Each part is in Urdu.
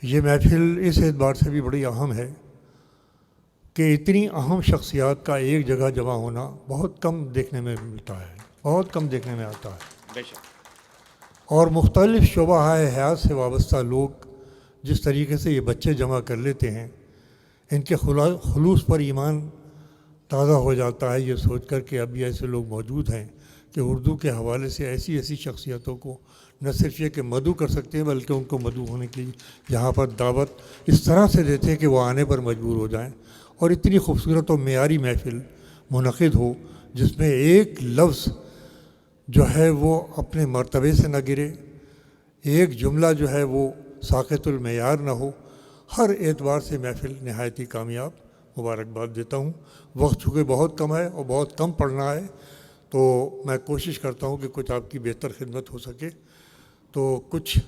یہ محفل اس اعتبار سے بھی بڑی اہم ہے کہ اتنی اہم شخصیات کا ایک جگہ جمع ہونا بہت کم دیکھنے میں ملتا ہے، بہت کم دیکھنے میں آتا ہے۔ بے شک۔ اور مختلف شعبہ حیات سے وابستہ لوگ جس طریقے سے یہ بچے جمع کر لیتے ہیں، ان کے خلوص پر ایمان تازہ ہو جاتا ہے یہ سوچ کر کہ اب بھی ایسے لوگ موجود ہیں کہ اردو کے حوالے سے ایسی ایسی شخصیتوں کو نہ صرف یہ کہ مدعو کر سکتے ہیں بلکہ ان کو مدعو ہونے کی یہاں پر دعوت اس طرح سے دیتے ہیں کہ وہ آنے پر مجبور ہو جائیں، اور اتنی خوبصورت اور معیاری محفل منعقد ہو جس میں ایک لفظ جو ہے وہ اپنے مرتبے سے نہ گرے، ایک جملہ جو ہے وہ ساقط المعیار نہ ہو، ہر اعتبار سے محفل نہایت ہی کامیاب، مبارکباد دیتا ہوں۔ وقت چونکہ بہت کم ہے اور بہت کم پڑھنا ہے تو میں کوشش کرتا ہوں کہ کچھ آپ کی بہتر خدمت ہو سکے، تو کچھ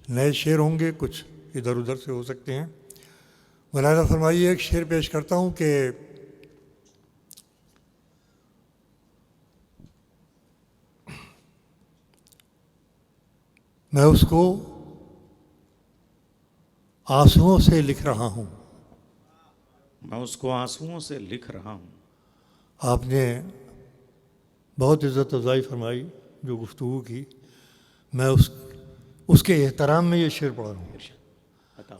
نئے شعر ہوں گے، کچھ ادھر ادھر سے ہو سکتے ہیں۔ ملاحظہ فرمائیے، ایک شعر پیش کرتا ہوں کہ میں اس کو آنسوؤں سے لکھ رہا ہوں۔ میں اس کو آنسوؤں سے لکھ رہا ہوں۔ آپ نے بہت عزت افزائی فرمائی جو گفتگو کی، میں اس کے احترام میں یہ شعر پڑھ رہا ہوں۔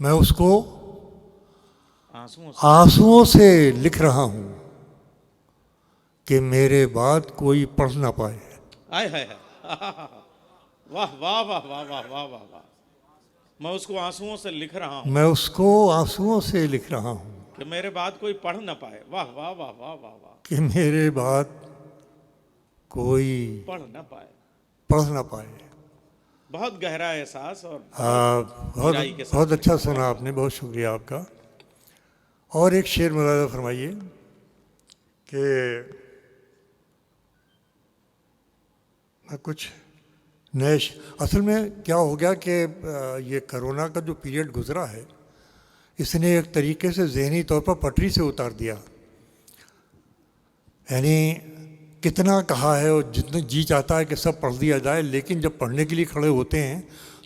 میں اس کو آنسوؤں سے لکھ رہا ہوں کہ میرے بعد کوئی پڑھ نہ پائے۔ آئے ہائے واہ واہ واہ واہ واہ واہ واہ واہ۔ میں اس کو آنسوؤں سے لکھ رہا ہوں، میں اس کو آنسوؤں سے لکھ رہا ہوں کہ میرے بعد کوئی پڑھ نہ پائے۔ واہ واہ واہ واہ واہ واہ۔ کہ میرے بعد کوئی پڑھ نہ پائے۔ پڑھ نہ پائے۔ بہت گہرا احساس اور بہت اچھا سنا آپ نے، بہت شکریہ آپ کا۔ اور ایک شعر ملاحظہ فرمائیے کہ میں کچھ نئے اصل میں کیا ہو گیا کہ یہ کرونا کا جو پیریڈ گزرا ہے اس نے ایک طریقے سے ذہنی طور پر پٹری سے اتار دیا، یعنی کتنا کہا ہے اور جتنا جی چاہتا ہے کہ سب پڑھ دیا جائے، لیکن جب پڑھنے کے لیے کھڑے ہوتے ہیں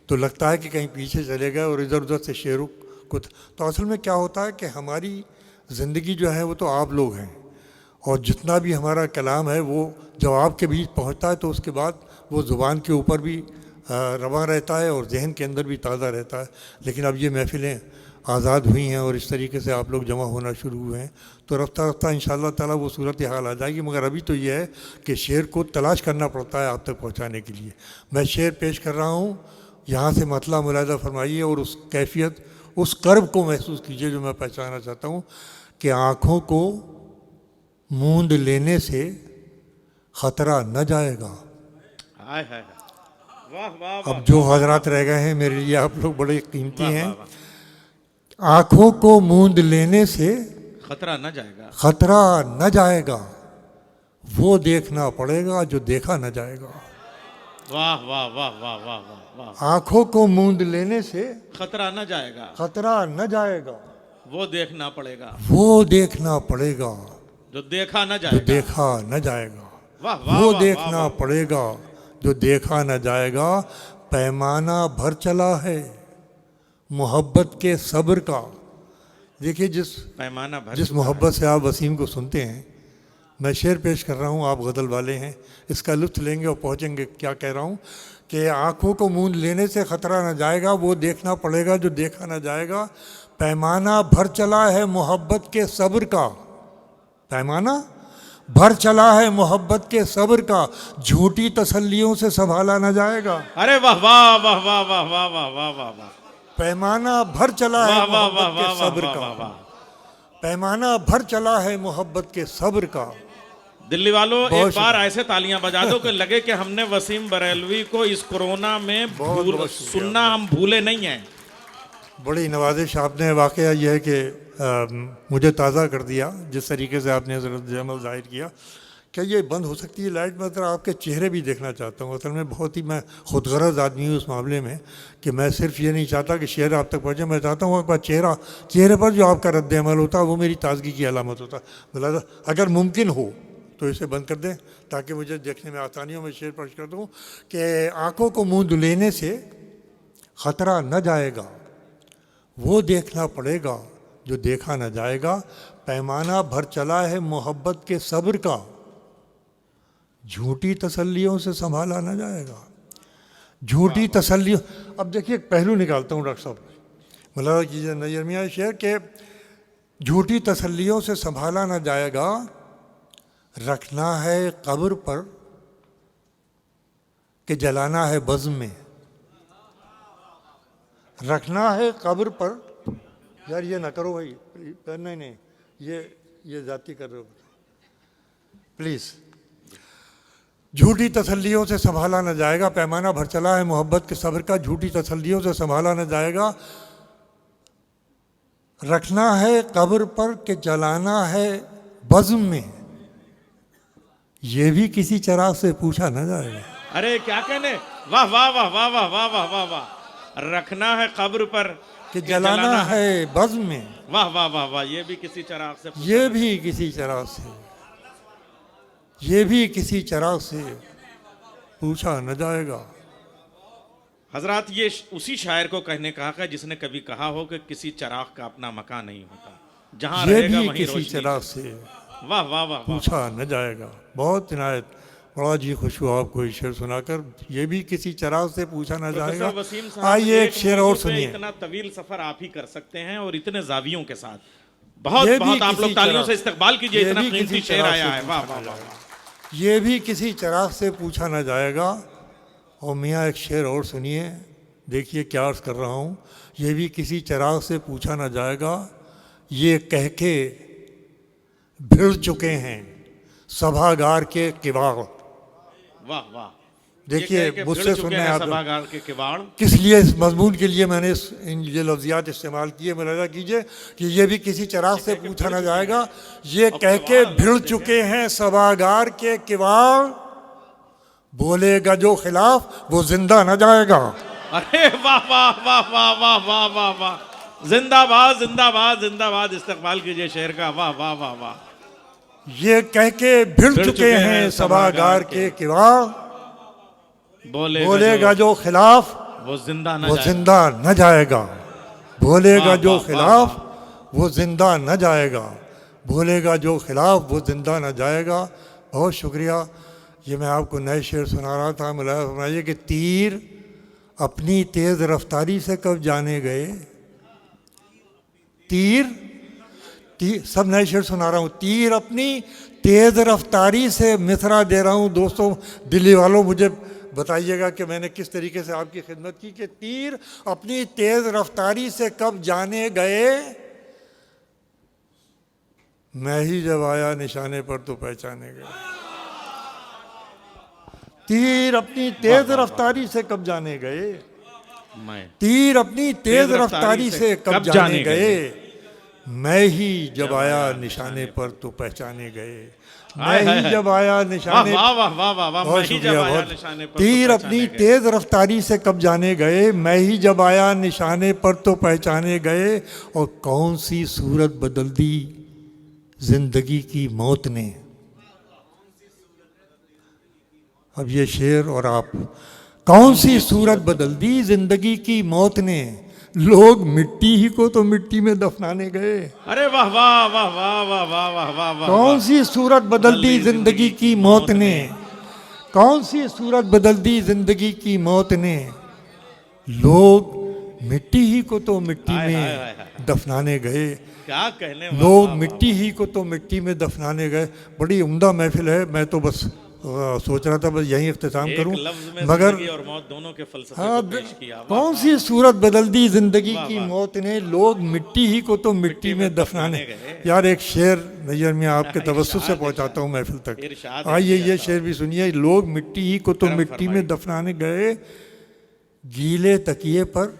تو لگتا ہے کہ کہیں پیچھے چلے گئے اور ادھر ادھر سے شعروں کو۔ تو اصل میں کیا ہوتا ہے کہ ہماری زندگی جو ہے وہ تو آپ لوگ ہیں، اور جتنا بھی ہمارا کلام ہے وہ جب آپ کے بیچ پہنچتا ہے تو اس کے بعد وہ زبان کے اوپر بھی رواں رہتا ہے اور ذہن کے اندر بھی تازہ رہتا ہے۔ لیکن اب یہ محفلیں آزاد ہوئی ہیں اور اس طریقے سے آپ لوگ جمع ہونا شروع ہوئے ہیں تو رفتہ رفتہ انشاءاللہ تعالیٰ وہ صورت حال آ جائے گی، مگر ابھی تو یہ ہے کہ شعر کو تلاش کرنا پڑتا ہے آپ تک پہنچانے کے لیے۔ میں شعر پیش کر رہا ہوں، یہاں سے مطلع ملاحظہ فرمائیے اور اس کیفیت، اس کرب کو محسوس کیجئے جو میں پہچانا چاہتا ہوں کہ آنکھوں کو موند لینے سے خطرہ نہ جائے گا۔ اب جو حضرات رہ گئے ہیں میرے لیے آپ لوگ بڑے قیمتی ہیں۔ آنکھوں کو موند لینے سے خطرہ نہ جائے گا، خطرہ نہ جائے گا، وہ دیکھنا پڑے گا جو دیکھا نہ جائے گا۔ واہ واہ واہ واہ واہ واہ۔ آنکھوں کو موند لینے سے خطرہ نہ جائے گا، خطرہ نہ جائے گا، وہ دیکھنا پڑے گا، وہ دیکھنا پڑے گا جو دیکھا نہ جو جائے گا۔ دیکھا نہ جائے گا، واہ واہ وہ واہ دیکھنا واہ۔ پڑے گا جو دیکھا نہ جائے گا۔ پیمانہ بھر چلا ہے محبت کے صبر کا۔ دیکھیے پیمانہ بھر جس محبت سے آپ وسیم کو سنتے ہیں، میں شعر پیش کر رہا ہوں، آپ غزل والے ہیں، اس کا لطف لیں گے اور پہنچیں گے کیا کہہ رہا ہوں کہ آنکھوں کو موند لینے سے خطرہ نہ جائے گا، وہ دیکھنا پڑے گا جو دیکھا نہ جائے گا۔ پیمانہ بھر چلا ہے محبت کے صبر کا، پیمانہ بھر چلا ہے محبت کے صبر کا، جھوٹی تسلیوں سے سنبھالا نہ جائے گا۔ ارے واہ واہ واہ واہ واہ واہ واہ واہ واہ واہ۔ پیمانہ بھر چلا ہے واہ واہ واہ محبت کے واہ صبر واہ کا، واہ واہ۔ پیمانہ بھر چلا ہے محبت کے صبر کا۔ دلی والوں بہت ایک بار ایسے تالیاں بجا دو کہ لگے کہ ہم نے وسیم بریلوی کو اس کورونا میں سننا ہم بھولے نہیں ہیں۔ بڑی نوازش آپ نے، واقعہ یہ ہے کہ مجھے تازہ کر دیا جس طریقے سے آپ نے حضرت عمل ظاہر کیا۔ کیا یہ بند ہو سکتی ہے لائٹ؟ میں ذرا آپ کے چہرے بھی دیکھنا چاہتا ہوں۔ اصل میں بہت ہی میں خود غرض آدمی ہوں اس معاملے میں کہ میں صرف یہ نہیں چاہتا کہ شعر آپ تک پہنچے، میں چاہتا ہوں آپ کا چہرے پر جو آپ کا رد عمل ہوتا ہے وہ میری تازگی کی علامت ہوتا ہے۔ اگر ممکن ہو تو اسے بند کر دیں تاکہ مجھے دیکھنے میں آسانی ہو۔ میں شعر پیش کر دوں کہ آنکھوں کو موند لینے سے خطرہ نہ جائے گا، وہ دیکھنا پڑے گا جو دیکھا نہ جائے گا، پیمانہ بھر چلا ہے محبت کے صبر کا، جھوٹی تسلیوں سے سنبھالا نہ جائے گا، جھوٹی تسلیوں۔ اب دیکھیے ایک پہلو نکالتا ہوں ڈاکٹر صاحب، ملاحظہ کیجیے نظر میں آئے شعر کہ جھوٹی تسلیوں سے سنبھالا نہ جائے گا، رکھنا ہے قبر پر کہ جلانا ہے بزم میں، رکھنا ہے قبر پر۔ یار یہ نہ کرو بھائی، نہیں یہ ذاتی کر رہے ہو پلیز۔ جھوٹی تسلیوں سے سنبھالا نہ جائے گا، پیمانہ بھر چلا ہے محبت کے صبر کا، جھوٹی تسلیوں سے سنبھالا نہ جائے گا، رکھنا ہے قبر پر کہ جلانا ہے بزم میں، یہ بھی کسی چراغ سے پوچھا نہ جائے گا۔ ارے کیا کہنے، واہ واہ واہ واہ واہ واہ واہ واہ واہ، رکھنا ہے قبر پر کہ جلانا ہے بزم میں، واہ واہ واہ واہ، یہ بھی کسی چراغ سے یہ بھی کسی چراغ سے، یہ بھی کسی چراغ سے پوچھا نہ جائے گا۔ حضرات یہ اسی شاعر کو کہنے کہا کہ جس نے کبھی کہا ہو کہ کسی چراغ کا اپنا مکان نہیں ہوتا، جہاں یہ رہے گا بھی وہیں کسی روشنی۔ چراغ سے واہ واہ واہ واہ، پوچھا نہ جائے گا۔ بہت عنایت، بڑا جی خوش ہوا آپ کو یہ شعر سنا کر، یہ بھی کسی چراغ سے پوچھا نہ جائے گا۔ پروفیسر وسیم صاحب، آئیے ایک شعر اور موضوع پہ سنیے۔ اتنا طویل سفر آپ ہی کر سکتے ہیں اور اتنے زاویوں کے ساتھ، بہت یہ بھی بہت آپ لوگ کسی تالیوں چراغ- سے استقبال کیجئے، یہ اتنا بھی قیمتی کسی شعر چراغ آیا سے ہے، پوچھا واہ نہ واہ جائے واہ۔ گا۔ یہ بھی کسی چراغ سے پوچھا نہ جائے گا۔ اور میاں ایک شعر اور سنیے، دیکھیے کیا عرض کر رہا ہوں، یہ بھی کسی چراغ سے پوچھا نہ جائے گا، یہ کہہ کے بھڑ چکے ہیں سبھاگار کے کواڑ۔ واہ واہ، دیکھیے مجھ سے سننے آپ سبھاگار کے کواڑ۔ کس لیے اس مضمون کے لیے میں نے یہ لفظیات استعمال کیے، ملاحظہ کیجئے کہ یہ بھی کسی چراغ سے پوچھا نہ جائے گا، یہ کہہ کے بھڑ چکے ہیں سبھاگار کے کواڑ، بولے گا جو خلاف وہ زندہ نہ جائے گا۔ ارے واہ واہ واہ واہ واہ واہ واہ واہ، زندہ باد زندہ باد زندہ باد، استقبال کیجئے شعر کا، واہ واہ واہ واہ۔ یہ کہہ کے بھڑ چکے ہیں سبھاگار کے کواڑ، بولے گا جو خلاف وہ زندہ نہ وہ جائے گا۔ زندہ نہ جائے گا، بولے گا واہ جو واہ واہ خلاف وہ زندہ نہ جائے گا، بولے گا جو خلاف وہ زندہ نہ جائے گا۔ بہت شکریہ۔ یہ میں آپ کو نئے شعر سنا رہا تھا، ملاحظہ فرمائیے کہ تیر اپنی تیز رفتاری سے کب جانے گئے، تیر سب نئے شعر سنا رہا ہوں، تیر اپنی تیز رفتاری سے، مصرع دے رہا ہوں دوستوں دلی والوں، مجھے بتائیے گا کہ میں نے کس طریقے سے آپ کی خدمت کی، کہ تیر اپنی تیز رفتاری سے کب جانے گئے، میں ہی جب آیا نشانے پر تو پہچانے گئے۔ تیر اپنی تیز رفتاری سے کب جانے گئے، تیر اپنی تیز رفتاری سے کب جانے گئے، میں ہی جب آیا نشانے پر تو پہچانے گئے، میں ہی جب آیا نشانے واہ واہ واہ واہ واہ، بہت میں ہی شکریہ، جب آیا بہت نشانے پر تو تیر پہچانے اپنی گئے۔ تیز رفتاری سے کب جانے گئے، میں ہی جب آیا نشانے پر تو پہچانے گئے، اور کون سی صورت بدل دی زندگی کی موت نے۔ اب یہ شعر اور آپ، کون سی صورت بدل دی زندگی کی موت نے، لوگ مٹی ہی کو تو مٹی میں دفنانے گئے۔ ارے واہ واہ واہ واہ واہ واہ واہ واہ واہ، کون سی صورت بدل دی زندگی کی موت نے، کون سی صورت بدل دی زندگی کی موت نے، لوگ مٹی ہی کو تو مٹی میں دفنانے گئے، کیا کہنے، واہ لوگ واہ واہ۔ مٹی ہی کو تو مٹی میں دفنانے گئے۔ بڑی عمدہ محفل ہے، میں تو بس سوچ رہا تھا بس یہیں اختتام کروں، ایک لفظ میں مگر زندگی اور موت دونوں کے فلسفے ہاں کو پیش کیا۔ واہ کون واہ۔ سی صورت بدل دی زندگی واہ کی واہ۔ موت نے، لوگ مٹی ہی کو تو مٹی میں دفنانے گئے۔ یار ایک شعر نیر میں آپ کے توسط سے پہنچاتا ہوں محفل تک، ارشاد آئیے ہے یہ شعر بھی سنیے، لوگ مٹی ہی کو تو کرم مٹی میں فرمائیے۔ دفنانے گئے، گیلے تکیے پر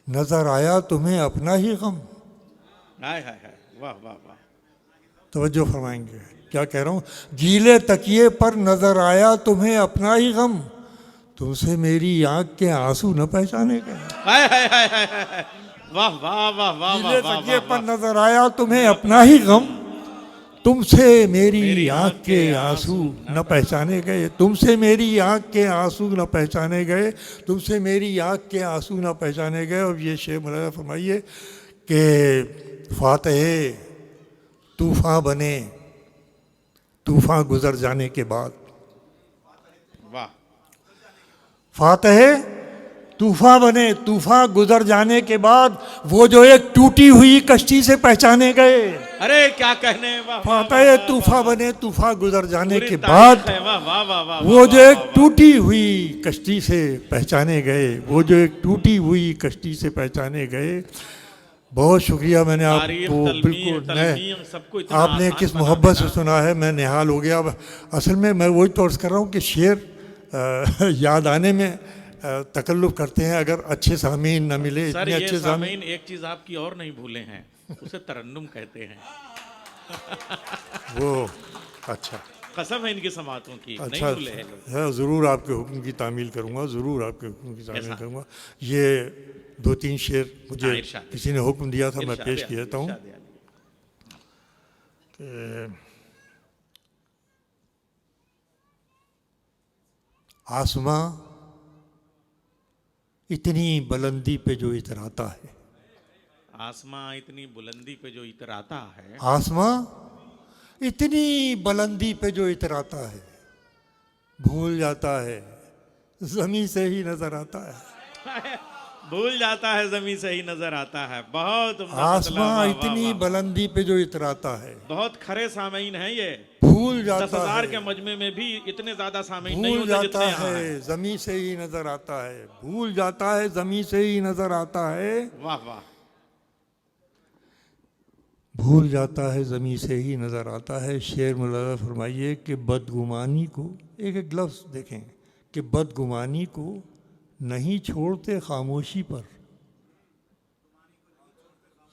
نظر آیا تمہیں اپنا ہی غم۔ ہائے ہائے ہائے، واہ واہ واہ۔ توجہ فرمائیں گے کیا کہہ رہا ہوں، گیلے تکیے پر نظر آیا تمہیں اپنا ہی غم، تم سے میری آنکھ کے آنسو نہ پہچانے گئے۔ ہائے ہائے ہائے ہائے ہائے، واہ واہ واہ واہ واہ گیلے واہ تکیے واہ پر واہ۔ نظر آیا تمہیں اپنا ہی غم، تم سے میری آنکھ کے آنسو نہ پہچانے گئے، تم سے میری آنکھ کے آنسو نہ پہچانے گئے، تم سے میری آنکھ کے آنسو نہ پہچانے گئے. اور یہ شعر ملاحظہ فرمائیے کہ فاتح طوفان بنے طوفان گزر جانے کے بعد، واہ فاتح طوفان بنے طوفان گزر جانے کے بعد، وہ جو ایک ٹوٹی ہوئی کشتی سے پہچانے گئے. ارے کیا کہنے. واہ فاتح طوفان بنے طوفان گزر جانے پوری کے تاریخ بعد، ہے. واہ واہ واہ واہ وہ جو ایک ٹوٹی ہوئی کشتی سے پہچانے گئے، وہ جو ایک ٹوٹی ہوئی کشتی سے پہچانے گئے. بہت شکریہ. میں نے آپ تاریخ کو تلمیم بالکل تلمیم سب کو اتنا آپ نے آسان کس بنا محبت سے دینا. سنا ہے، میں نہال ہو گیا. اصل میں وہی طور کر رہا ہوں کہ شعر یاد آنے میں تکلف کرتے ہیں اگر اچھے سامعین نہ ملے. سر اتنے یہ اچھے سامعین ایک چیز آپ کی اور نہیں بھولے ہیں، اسے ترنم کہتے ہیں. وہ اچھا قسم ہے ان کی سماعتوں کی، نہیں اچھا بھولے ہیں لوگ. ہے. ضرور آپ کے حکم کی تعمیل کروں گا، ضرور آپ کے حکم کی تعمیل ایسا. کروں گا. یہ 2-3 شعر مجھے ہاں، ارشاد. کسی نے حکم دیا تھا، میں ارشاد پیش عالی، کیا دیتا ہوں. ارشاد عالی. آسماں اتنی بلندی پہ جو اتراتا ہے، آسماں اتنی بلندی پہ جو اتراتا ہے، آسماں اتنی بلندی پہ جو اتراتا ہے، بھول جاتا ہے زمیں سے ہی نظر آتا ہے. بھول جاتا ہے زمین سے ہی نظر آتا ہے. بہت عمدہ مطلب. آسماں واہ، واہ، اتنی واہ. بلندی پہ جو اتراتا ہے، بہت کھرے سامعین ہیں یہ. بھول 10,000 جاتا کے ہے مجمع میں بھی اتنے زیادہ سامعین نہیں بھول ہوتے جاتا جتنے یہاں ہیں. ہے زمیں سے ہی نظر آتا ہے، بھول جاتا ہے زمیں سے ہی نظر آتا ہے، واہ واہ. بھول جاتا ہے زمیں سے ہی نظر آتا ہے. شعر ملاحظہ فرمائیے کہ بدگمانی کو، ایک لفظ دیکھیں کہ بدگمانی کو نہیں چھوڑتے خاموشی پر.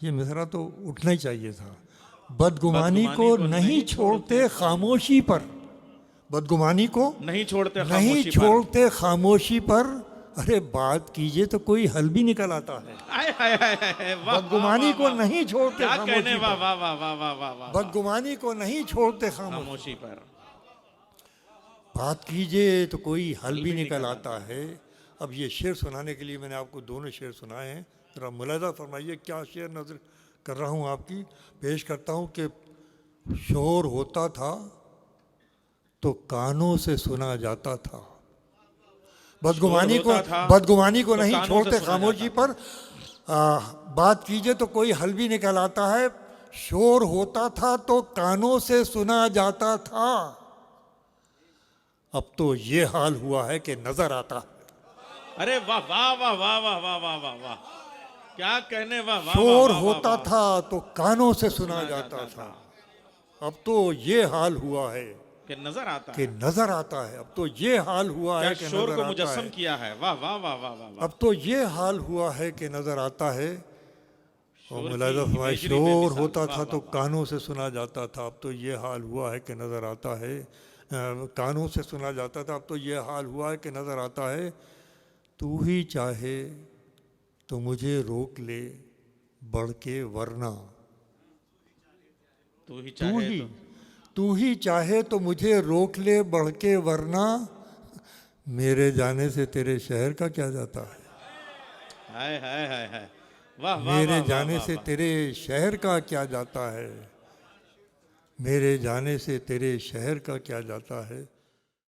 یہ مصرع تو اٹھنا ہی چاہیے تھا. بدگمانی کو نہیں چھوڑتے خاموشی پر، بدگمانی کو نہیں چھوڑتے نہیں خاموشی پر. چھوڑتے خاموشی پر. ارے بات کیجئے تو کوئی حل بھی نکل آتا ہے. آئے ہائے ہائے ہائے. واہ، بدگمانی واہ، کو واہ. نہیں چھوڑتے کیا کہنے. خاموشی واہ پر، واہ واہ واہ واہ واہ واہ. بدگمانی کو نہیں چھوڑتے خاموشی. خاموشی پر بات کیجئے تو کوئی حل بھی نکل آتا ہے. اب یہ شعر سنانے کے لیے میں نے آپ کو دونوں شعر سنائے ہیں. ذرا ملاحظہ فرمائیے کیا شعر نظر کر رہا ہوں آپ کی پیش کرتا ہوں کہ شور ہوتا تھا تو کانوں سے سنا جاتا تھا. بدگمانی کو نہیں چھوڑتے خاموشی پر. بات کیجئے تو کوئی حل بھی نکل آتا ہے. شور ہوتا تھا تو کانوں سے سنا جاتا تھا، اب تو یہ حال ہوا ہے کہ نظر آتا ہے. ارے واہ واہ واہ واہ واہ واہ واہ واہ واہ. کیا کہنے. واہ واہ. شور ہوتا تھا تو کانوں سے سنا جاتا تھا، اب تو یہ حال ہوا ہے کہ نظر آتا کہ ہے. نظر آتا ہے. اب تو یہ حال ہوا کیا ہے کہ شور نظر کو آتا مجسم ہے. کیا ہے. واہ واہ واہ واہ واہ. اب تو یہ حال ہوا ہے کہ نظر آتا ہے. اور شور ملاحظہ کی فرمائے imagery بے شور مثال. ہوتا واہ تھا واہ تو واہ. کانوں سے سنا جاتا تھا، اب تو یہ حال ہوا ہے کہ نظر آتا ہے. کانوں سے سنا جاتا تھا، اب تو یہ حال ہوا ہے کہ نظر آتا ہے. تو ہی چاہے تو مجھے روک لے بڑھ کے ورنہ، تو ہی چاہے تو مجھے روک لے بڑھ کے ورنہ، میرے جانے سے تیرے شہر کا کیا جاتا ہے. ہائے ہائے ہائے ہائے. واہ واہ میرے واہ جانے واہ سے واہ. تیرے شہر کا کیا جاتا ہے، میرے جانے سے تیرے شہر کا کیا جاتا ہے.